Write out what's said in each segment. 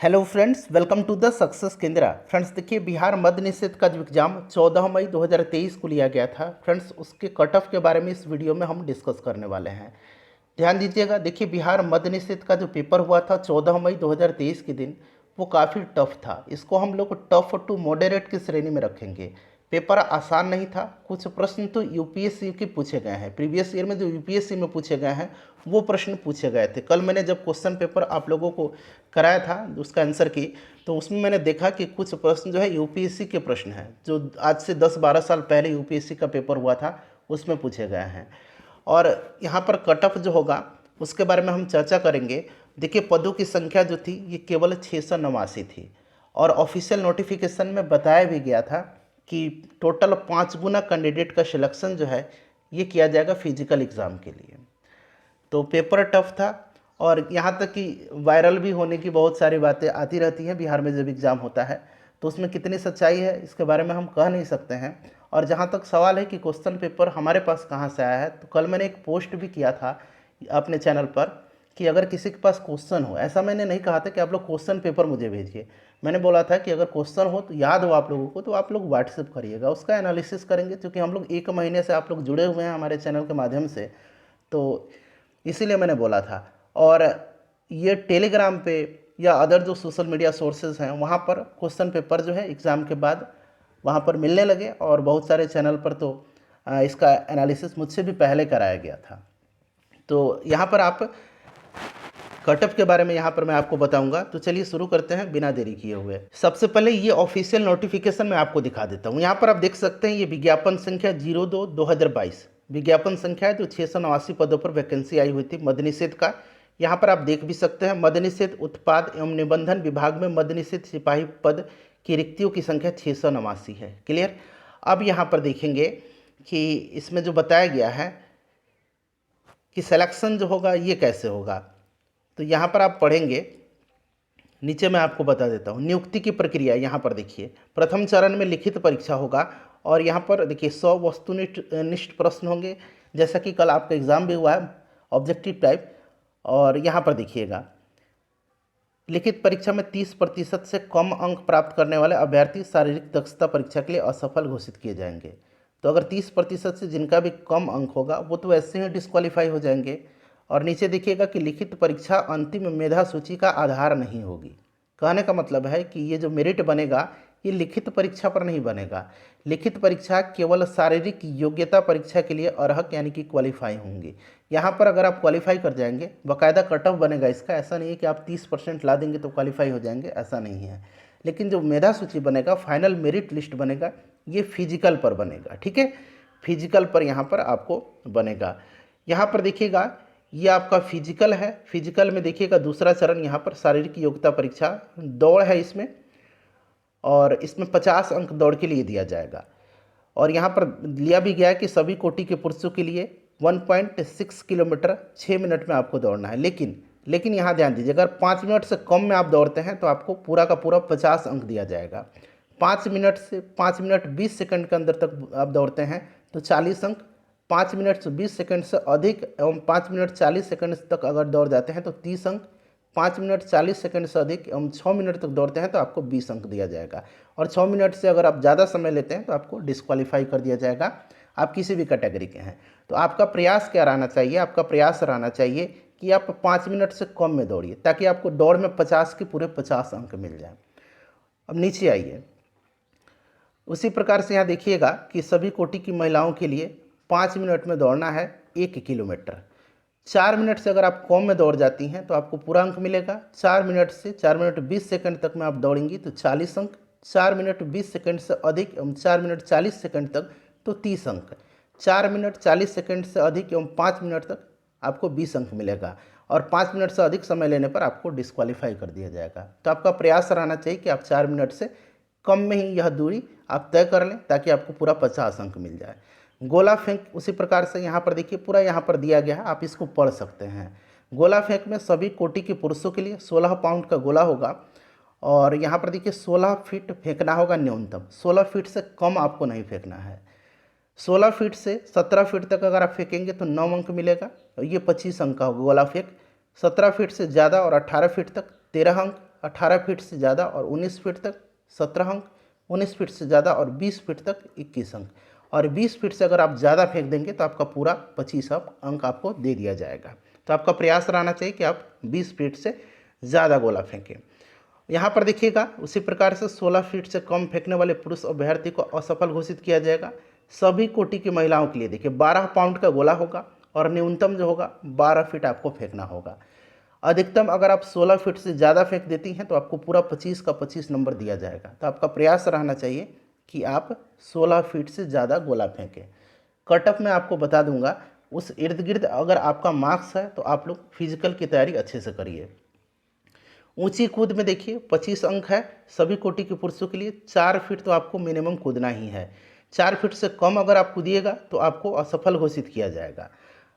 Hello friends, welcome to the success Kendra. Friends देखिए, बिहार मद्य निषेध का जो एग्ज़ाम 14 मई 2023 को लिया गया था फ्रेंड्स, उसके कट ऑफ के बारे में इस वीडियो में हम डिस्कस करने वाले हैं। ध्यान दीजिएगा। देखिए, बिहार मद्य निषेध का जो पेपर हुआ था 14 मई 2023 के दिन, वो काफ़ी टफ था। इसको हम लोग टफ टू मॉडरेट की श्रेणी में रखेंगे। पेपर आसान नहीं था। कुछ प्रश्न तो यूपीएससी के पूछे गए हैं, प्रीवियस ईयर में जो यूपीएससी में पूछे गए हैं वो प्रश्न पूछे गए थे। कल मैंने जब क्वेश्चन पेपर आप लोगों को कराया था उसका आंसर की, तो उसमें मैंने देखा कि कुछ प्रश्न जो है यूपीएससी के प्रश्न हैं, जो आज से 10-12 साल पहले यूपीएससी का पेपर हुआ था उसमें पूछे गए हैं। और यहाँ पर कट ऑफ जो होगा उसके बारे में हम चर्चा करेंगे। देखिए, पदों की संख्या जो थी ये केवल 689 थी, और ऑफिशियल नोटिफिकेशन में बताया भी गया था कि टोटल 5 गुना कैंडिडेट का सिलेक्शन जो है ये किया जाएगा फिजिकल एग्ज़ाम के लिए। तो पेपर टफ था, और यहाँ तक कि वायरल भी होने की बहुत सारी बातें आती रहती हैं बिहार में जब एग्ज़ाम होता है, तो उसमें कितनी सच्चाई है इसके बारे में हम कह नहीं सकते हैं। और जहाँ तक सवाल है कि क्वेश्चन पेपर हमारे पास कहाँ से आया है, तो कल मैंने एक पोस्ट भी किया था अपने चैनल पर कि अगर किसी के पास क्वेश्चन हो, ऐसा मैंने नहीं कहा था कि आप लोग क्वेश्चन पेपर मुझे भेजिए। मैंने बोला था कि अगर क्वेश्चन हो तो याद हो आप लोगों को, तो आप लोग व्हाट्सएप करिएगा, उसका एनालिसिस करेंगे। क्योंकि हम लोग 1 महीने से आप लोग जुड़े हुए हैं हमारे चैनल के माध्यम से, तो इसीलिए मैंने बोला था। और ये टेलीग्राम पे या अदर जो सोशल मीडिया सोर्सेज हैं वहाँ पर क्वेश्चन पेपर जो है एग्ज़ाम के बाद वहाँ पर मिलने लगे, और बहुत सारे चैनल पर तो इसका एनालिसिस मुझसे भी पहले कराया गया था। तो यहाँ पर आप कटअप के बारे में यहाँ पर मैं आपको बताऊंगा। तो चलिए शुरू करते हैं बिना देरी किए हुए। सबसे पहले ये ऑफिशियल नोटिफिकेशन मैं आपको दिखा देता हूँ। यहाँ पर आप देख सकते हैं ये विज्ञापन संख्या 02/2022 विज्ञापन संख्या है, जो 689 पदों पर वैकेंसी आई हुई थी मद्य निषेध का। यहाँ पर आप देख भी सकते हैं, मद्य निषेध उत्पाद एवं निबंधन विभाग में मद्य निषेध सिपाही पद की रिक्तियों की संख्या 689 है। क्लियर। अब यहाँ पर देखेंगे कि इसमें जो बताया गया है कि सिलेक्शन जो होगा ये कैसे होगा, तो यहाँ पर आप पढ़ेंगे। नीचे मैं आपको बता देता हूँ नियुक्ति की प्रक्रिया। यहाँ पर देखिए, प्रथम चरण में लिखित परीक्षा होगा, और यहाँ पर देखिए 100 वस्तुनिष्ठ प्रश्न होंगे, जैसा कि कल आपका एग्जाम भी हुआ है ऑब्जेक्टिव टाइप। और यहाँ पर देखिएगा, लिखित परीक्षा में 30% से कम अंक प्राप्त करने वाले अभ्यर्थी शारीरिक दक्षता परीक्षा के लिए असफल घोषित किए जाएंगे। तो अगर 30% से जिनका भी कम अंक होगा वो तो वैसे ही डिस्क्वालीफाई हो जाएंगे। और नीचे देखिएगा कि लिखित परीक्षा अंतिम मेधा सूची का आधार नहीं होगी। कहने का मतलब है कि ये जो मेरिट बनेगा ये लिखित परीक्षा पर नहीं बनेगा। लिखित परीक्षा केवल शारीरिक योग्यता परीक्षा के लिए अर्हक यानी कि क्वालिफाई होंगे। यहाँ पर अगर आप क्वालिफाई कर जाएंगे, बाकायदा कट ऑफ बनेगा इसका। ऐसा नहीं है कि आप 30% ला देंगे तो क्वालिफाई हो जाएंगे, ऐसा नहीं है। लेकिन जो मेधा सूची बनेगा, फाइनल मेरिट लिस्ट बनेगा, ये फिजिकल पर बनेगा। ठीक है, फिजिकल पर यहाँ पर आपको बनेगा। यहाँ पर देखिएगा, ये आपका फिजिकल है। फिजिकल में देखिएगा दूसरा चरण यहाँ पर शारीरिक योग्यता परीक्षा, दौड़ है इसमें, और इसमें 50 अंक दौड़ के लिए दिया जाएगा। और यहाँ पर लिया भी गया है कि सभी कोटि के पुरुषों के लिए 1.6 किलोमीटर 6 मिनट में आपको दौड़ना है। लेकिन यहाँ ध्यान दीजिए, अगर 5 मिनट से कम में आप दौड़ते हैं तो आपको पूरा का पूरा 50 अंक दिया जाएगा। 5 मिनट से 5 मिनट 20 सेकंड के अंदर तक आप दौड़ते हैं तो 40 अंक। 5 मिनट से 20 सेकंड से अधिक एवं 5 मिनट 40 सेकंड तक अगर दौड़ जाते हैं तो 30 अंक। 5 मिनट 40 सेकंड से अधिक एवं 6 मिनट तक दौड़ते हैं तो आपको 20 अंक दिया जाएगा। और 6 मिनट से अगर आप ज़्यादा समय लेते हैं तो आपको डिस्क्वालीफाई कर दिया जाएगा, आप किसी भी कैटेगरी के हैं। तो आपका प्रयास क्या रहना चाहिए? आपका प्रयास रहना चाहिए कि आप 5 मिनट से कम में दौड़िए, ताकि आपको दौड़ में 50 के पूरे 50 अंक मिल जाए। अब नीचे आइए, उसी प्रकार से यहाँ देखिएगा कि सभी कोटि की महिलाओं के लिए 5 मिनट में दौड़ना है 1 किलोमीटर। 4 मिनट से अगर आप कम में दौड़ जाती हैं तो आपको पूरा अंक मिलेगा। 4 मिनट से 4 मिनट 20 सेकंड तक में आप दौड़ेंगी तो 40 अंक। 4 मिनट 20 सेकंड से अधिक एवं 4 मिनट 40 सेकंड तक तो 30 अंक। 4 मिनट 40 सेकंड से अधिक एवं 5 मिनट तक आपको 20 अंक मिलेगा। और 5 मिनट से अधिक समय लेने पर आपको डिस्क्वालीफाई कर दिया जाएगा। तो आपका प्रयास रहना चाहिए कि आप 4 मिनट से कम में ही यह दूरी आप तय कर लें, ताकि आपको पूरा 50 अंक मिल जाए। गोला फेंक उसी प्रकार से यहाँ पर देखिए, पूरा यहाँ पर दिया गया है, आप इसको पढ़ सकते हैं। गोला फेंक में सभी कोटि के पुरुषों के लिए 16 पाउंड का गोला होगा, और यहाँ पर देखिए 16 फीट फेंकना होगा न्यूनतम। 16 फीट से कम आपको नहीं फेंकना है। 16 फीट से 17 फीट तक अगर आप फेंकेंगे तो 9 अंक मिलेगा, और ये 25 अंक का होगा गोला फेंक। 17 फीट से ज़्यादा और 18 फीट तक 13 अंक, 18 फीट से ज़्यादा और 19 फीट तक 17 अंक, 19 फीट से ज़्यादा और 20 फीट तक 21 अंक, और 20 फीट से अगर आप ज़्यादा फेंक देंगे तो आपका पूरा 25 अंक आपको दे दिया जाएगा। तो आपका प्रयास रहना चाहिए कि आप 20 फीट से ज़्यादा गोला फेंकें। यहाँ पर देखिएगा उसी प्रकार से 16 फीट से कम फेंकने वाले पुरुष अभ्यर्थी को असफल घोषित किया जाएगा। सभी कोटि की महिलाओं के लिए देखिए 12 पाउंड का गोला होगा और न्यूनतम जो होगा 12 फीट आपको फेंकना होगा। अधिकतम अगर आप 16 फीट से ज़्यादा फेंक देती हैं तो आपको पूरा 25 का 25 नंबर दिया जाएगा। तो आपका प्रयास रहना चाहिए कि आप 16 फीट से ज़्यादा गोला फेंकें। कटअप में आपको बता दूंगा, उस इर्द गिर्द अगर आपका मार्क्स है तो आप लोग फिजिकल की तैयारी अच्छे से करिए। ऊंची कूद में देखिए 25 अंक है सभी कोटि के पुरुषों के लिए। 4 फीट तो आपको मिनिमम कूदना ही है। 4 फीट से कम अगर आप कूदिएगा तो आपको असफल घोषित किया जाएगा।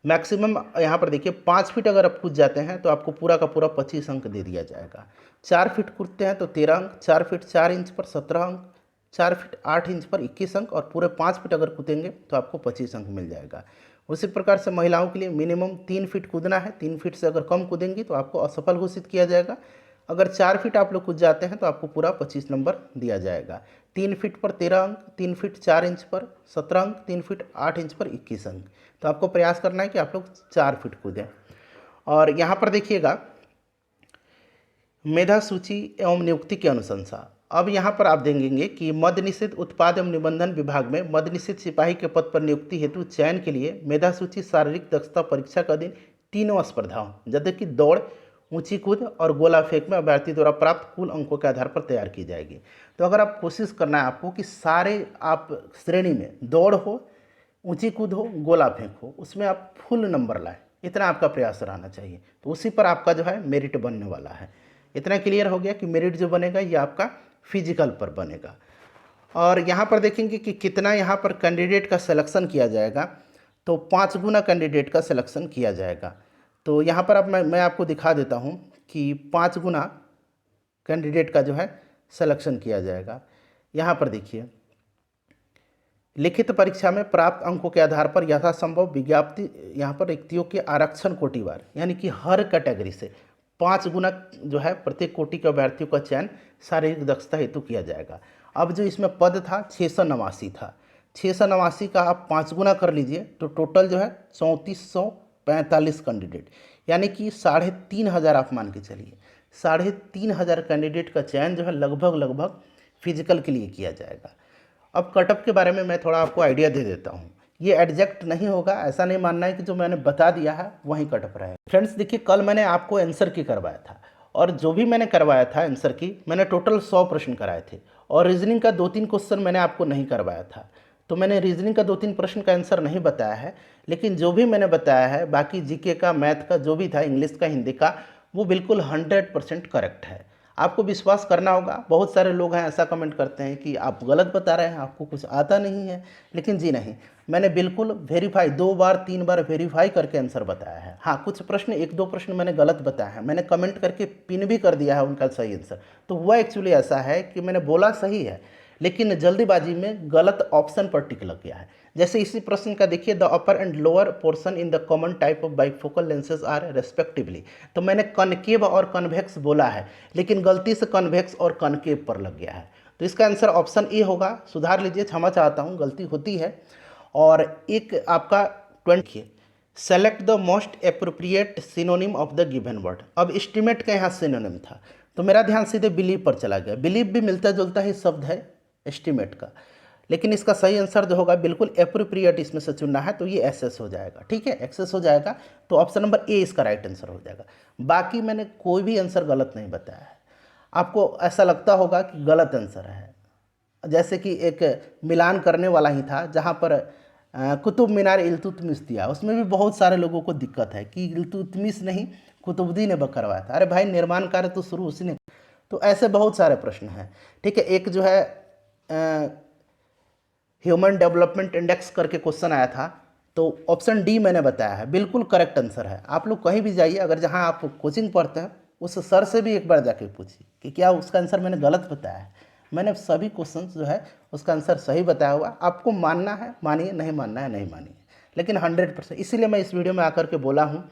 मैक्सिमम यहाँ पर देखिए 5 फीट अगर आप कूद जाते हैं तो आपको पूरा का पूरा 25 अंक दे दिया जाएगा। 4 फीट कूदते हैं तो 13 अंक, 4 फीट 4 इंच पर 17 अंक, 4 फीट 8 इंच पर 21 अंक, और पूरे 5 फीट अगर कूदेंगे तो आपको 25 अंक मिल जाएगा। उसी प्रकार से महिलाओं के लिए मिनिमम 3 फीट कूदना है। 3 फीट से अगर कम कूदेंगी तो आपको असफल घोषित किया जाएगा। अगर 4 फीट आप लोग कूद जाते हैं तो आपको पूरा 25 नंबर दिया जाएगा। 3 फीट पर 13 अंक, 3 फीट 4 इंच पर 17 अंक, 3 फीट 8 इंच पर 21 अंक। तो आपको प्रयास करना है कि आप लोग 4 फीट कूदें। और यहाँ पर देखिएगा मेधा सूची एवं नियुक्ति की अनुशंसा। अब यहाँ पर आप देखेंगे कि मद्य निषेध उत्पाद एवं निबंधन विभाग में मद्य निषेध सिपाही के पद पर नियुक्ति हेतु चयन के लिए मेधा सूची शारीरिक दक्षता परीक्षा का दिन 3 स्पर्धाओं जैसे कि दौड़, ऊंची कूद और गोला फेंक में अभ्यर्थी द्वारा प्राप्त कुल अंकों के आधार पर तैयार की जाएगी। तो अगर आप कोशिश करना है आपको कि सारे आप श्रेणी में दौड़ हो, ऊंची कूद हो, गोला फेंक हो, उसमें आप फुल नंबर लाएं, इतना आपका प्रयास रहना चाहिए। तो उसी पर आपका जो है मेरिट बनने वाला है। इतना क्लियर हो गया कि मेरिट जो बनेगा ये आपका फिजिकल पर बनेगा। और यहाँ पर देखेंगे कि कितना यहाँ पर कैंडिडेट का सिलेक्शन किया जाएगा। तो 5 गुना कैंडिडेट का सिलेक्शन किया जाएगा। तो यहाँ पर अब मैं आपको दिखा देता हूँ कि 5 गुना कैंडिडेट का जो है सिलेक्शन किया जाएगा। यहाँ पर देखिए लिखित परीक्षा में प्राप्त अंकों के आधार पर यथासंभव विज्ञप्ति यहाँ पर रिक्तियों के आरक्षण कोटिवार, यानी कि हर कैटेगरी से 5 गुना जो है प्रत्येक कोटि के अभ्यर्थियों का चयन शारीरिक दक्षता हेतु किया जाएगा। अब जो इसमें पद था 689 था, 689 का आप 5 गुना कर लीजिए तो टोटल जो है 3445 कैंडिडेट, यानी कि 3500 आप मान के चलिए 3500 कैंडिडेट का चयन जो है लगभग फिजिकल के लिए किया जाएगा। अब कटअप के बारे में मैं थोड़ा आपको आइडिया दे देता हूँ। ये एग्जैक्ट नहीं होगा, ऐसा नहीं मानना है कि जो मैंने बता दिया है वहीं कटअप रहेगा। फ्रेंड्स देखिए कल मैंने आपको आंसर की करवाया था, और जो भी मैंने करवाया था आंसर की मैंने टोटल 100 प्रश्न कराए थे, और रीजनिंग का 2-3 क्वेश्चन मैंने आपको नहीं करवाया था। तो मैंने रीजनिंग का 2-3 प्रश्न का आंसर नहीं बताया है, लेकिन जो भी मैंने बताया है बाकी जीके का, मैथ का, जो भी था, इंग्लिश का, हिंदी का, वो बिल्कुल 100% करेक्ट है। आपको विश्वास करना होगा। बहुत सारे लोग हैं ऐसा कमेंट करते हैं कि आप गलत बता रहे हैं, आपको कुछ आता नहीं है, लेकिन जी नहीं, मैंने बिल्कुल वेरीफाई 2 बार 3 बार वेरीफाई करके आंसर बताया है। हाँ, कुछ प्रश्न 1-2 प्रश्न मैंने गलत बताया है, मैंने कमेंट करके पिन भी कर दिया है उनका सही आंसर। तो हुआ एक्चुअली ऐसा है कि मैंने बोला सही है, लेकिन जल्दीबाजी में गलत ऑप्शन पर टिक लग गया है। जैसे इसी प्रश्न का देखिए, the upper and lower portion in the common type of bifocal lenses are respectively. तो मैंने कनकेव और कन्वेक्स बोला है, लेकिन गलती से कन्वेक्स और कनकेव पर लग गया है। तो इसका आंसर ऑप्शन ए होगा। सुधार लीजिए, क्षमा चाहता हूँ, गलती होती है। और एक आपका 20 select the most appropriate synonym of the given word. अब एस्टिमेट का यहाँ सिनोनिम था, तो मेरा ध्यान सीधे बिलीव पर चला गया। बिलीव भी मिलता जुलता ही शब्द है एस्टिमेट का, लेकिन इसका सही आंसर जो होगा बिल्कुल एप्रोप्रिएट इसमें से चुनना है, तो ये एसएस हो जाएगा। ठीक है, एक्सेस हो जाएगा, तो ऑप्शन नंबर ए इसका राइट आंसर हो जाएगा। बाकी मैंने कोई भी आंसर गलत नहीं बताया है। आपको ऐसा लगता होगा कि गलत आंसर है, जैसे कि एक मिलान करने वाला ही था जहाँ पर कुतुब मीनार इल्तुतमिश दिया, उसमें भी बहुत सारे लोगों को दिक्कत है कि इल्तुतमिश नहीं कुतुबुद्दीन ने करवाया था। अरे भाई, निर्माण कार्य तो शुरू उसी ने। तो ऐसे बहुत सारे प्रश्न हैं। ठीक है, एक जो है ह्यूमन डेवलपमेंट इंडेक्स करके क्वेश्चन आया था, तो ऑप्शन डी मैंने बताया है, बिल्कुल करेक्ट आंसर है। आप लोग कहीं भी जाइए, अगर जहां आप कोचिंग पढ़ते हैं उस सर से भी एक बार जाके पूछिए कि क्या उसका आंसर मैंने गलत बताया है। मैंने सभी क्वेश्चन जो है उसका आंसर सही बताया हुआ। आपको मानना है मानिए, नहीं मानना है नहीं मानिए, लेकिन 100%। इसीलिए मैं इस वीडियो में आकर के बोला हूँ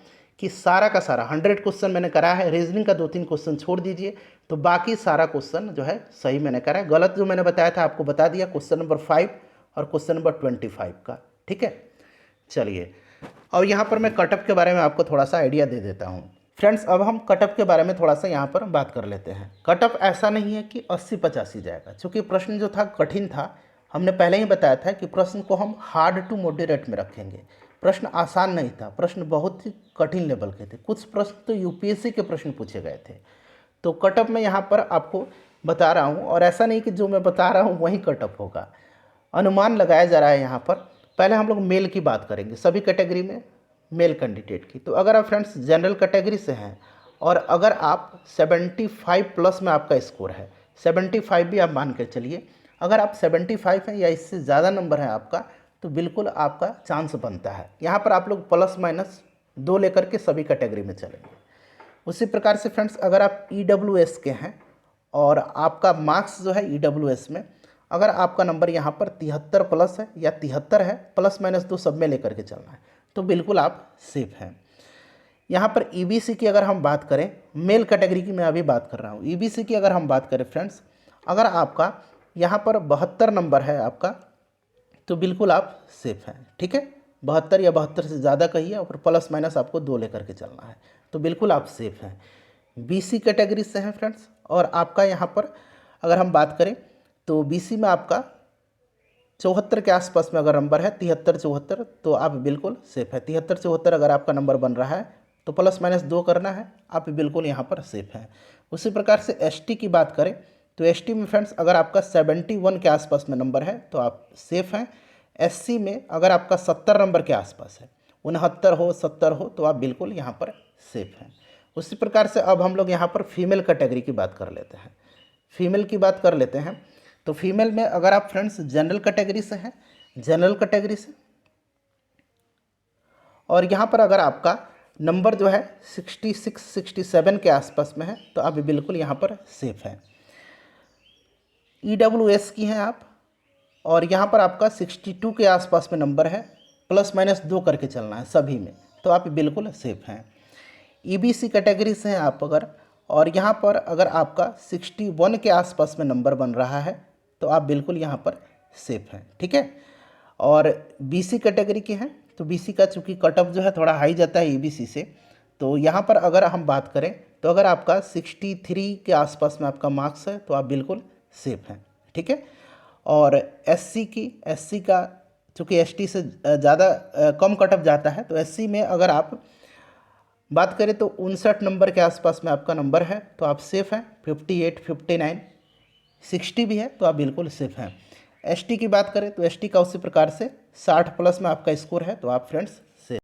कि सारा का सारा 100 क्वेश्चन मैंने करा है, रीजनिंग का 2-3 क्वेश्चन छोड़ दीजिए, तो बाकी सारा क्वेश्चन जो है सही मैंने करा है। गलत जो मैंने बताया था आपको बता दिया, क्वेश्चन नंबर 5 और क्वेश्चन नंबर 25 का। ठीक है, चलिए और यहाँ पर मैं कटअप के बारे में आपको थोड़ा सा आइडिया दे देता हूँ। फ्रेंड्स, अब हम कटअप के बारे में थोड़ा सा यहाँ पर बात कर लेते हैं। कटअप ऐसा नहीं है कि 80-85 जाएगा, क्योंकि प्रश्न जो था कठिन था। हमने पहले ही बताया था कि प्रश्न को हम हार्ड टू मॉडरेट में रखेंगे। प्रश्न आसान नहीं था, प्रश्न बहुत ही कठिन लेवल के थे। कुछ प्रश्न तो यूपीएससी के प्रश्न पूछे गए थे। तो कटअप मैं यहाँ पर आपको बता रहा हूँ, और ऐसा नहीं कि जो मैं बता रहा हूँ वही कटअप होगा, अनुमान लगाया जा रहा है यहाँ पर। पहले हम लोग मेल की बात करेंगे, सभी कैटेगरी में मेल कैंडिडेट की। तो अगर आप फ्रेंड्स जनरल कैटेगरी से हैं और अगर आप 75 प्लस में आपका स्कोर है, 75 भी आप मान कर चलिए, अगर आप 75 हैं या इससे ज़्यादा नंबर है आपका, तो बिल्कुल आपका चांस बनता है। यहाँ पर आप लोग +-2 लेकर के सभी कैटेगरी में चलेंगे। उसी प्रकार से फ्रेंड्स, अगर आप EWS के हैं और आपका मार्क्स जो है EWS में, अगर आपका नंबर यहाँ पर 73 प्लस है या 73 है, +-2 सब में लेकर के चलना है, तो बिल्कुल आप सेफ हैं। यहाँ पर EBC की अगर हम बात करें, मेल कैटेगरी की मैं अभी बात कर रहा हूँ। EBC की अगर हम बात करें फ्रेंड्स, अगर आपका यहाँ पर 72 नंबर है आपका, तो बिल्कुल आप सेफ हैं। ठीक है, 72 या 72 से ज़्यादा कहिए और +- आपको 2 लेकर के चलना है, तो बिल्कुल आप सेफ हैं। BC कैटेगरी से हैं फ्रेंड्स, और आपका यहाँ पर अगर हम बात करें तो BC में आपका 74 के आसपास में अगर नंबर है, 73-74, तो आप बिल्कुल सेफ है। 73-74 अगर आपका नंबर बन रहा है तो +-2 करना है, आप बिल्कुल यहाँ पर सेफ हैं। उसी प्रकार से ST की बात करें तो ST में फ्रेंड्स अगर आपका 71 के आसपास में नंबर है तो आप सेफ हैं। SC में अगर आपका 70 नंबर के आसपास है, 69 हो 70 हो, तो आप बिल्कुल यहाँ पर सेफ हैं। उसी प्रकार से अब हम लोग यहाँ पर फीमेल कैटेगरी की बात कर लेते हैं। फीमेल की बात कर लेते हैं तो फीमेल में अगर आप फ्रेंड्स जनरल कैटेगरी से हैं, जनरल कैटेगरी से, और यहाँ पर अगर आपका नंबर जो है 66-67 के आसपास में है, तो आप बिल्कुल यहाँ पर सेफ हैं। EWS की हैं आप, और यहाँ पर आपका 62 के आसपास में नंबर है, +-2 करके चलना है सभी में, तो आप बिल्कुल सेफ हैं। EBC कैटेगरी से हैं आप अगर, और यहाँ पर अगर आपका 61 के आसपास में नंबर बन रहा है, तो आप बिल्कुल यहाँ पर सेफ हैं। ठीक है, और BC कैटेगरी के हैं तो BC का चूँकि कटअप जो है थोड़ा हाई जाता है EBC से, तो यहाँ पर अगर हम बात करें तो अगर आपका 63 के आसपास में आपका मार्क्स है, तो आप बिल्कुल सेफ हैं। ठीक है, और SC का चूँकि ST से ज़्यादा कम कटअप जाता है, तो SC में अगर आप बात करें तो 59 नंबर के आसपास में आपका नंबर है, तो आप सेफ हैं। 58, 59, 60 भी है, तो आप बिल्कुल सेफ हैं। ST की बात करें तो ST का उसी प्रकार से 60 प्लस में आपका स्कोर है, तो आप फ्रेंड्स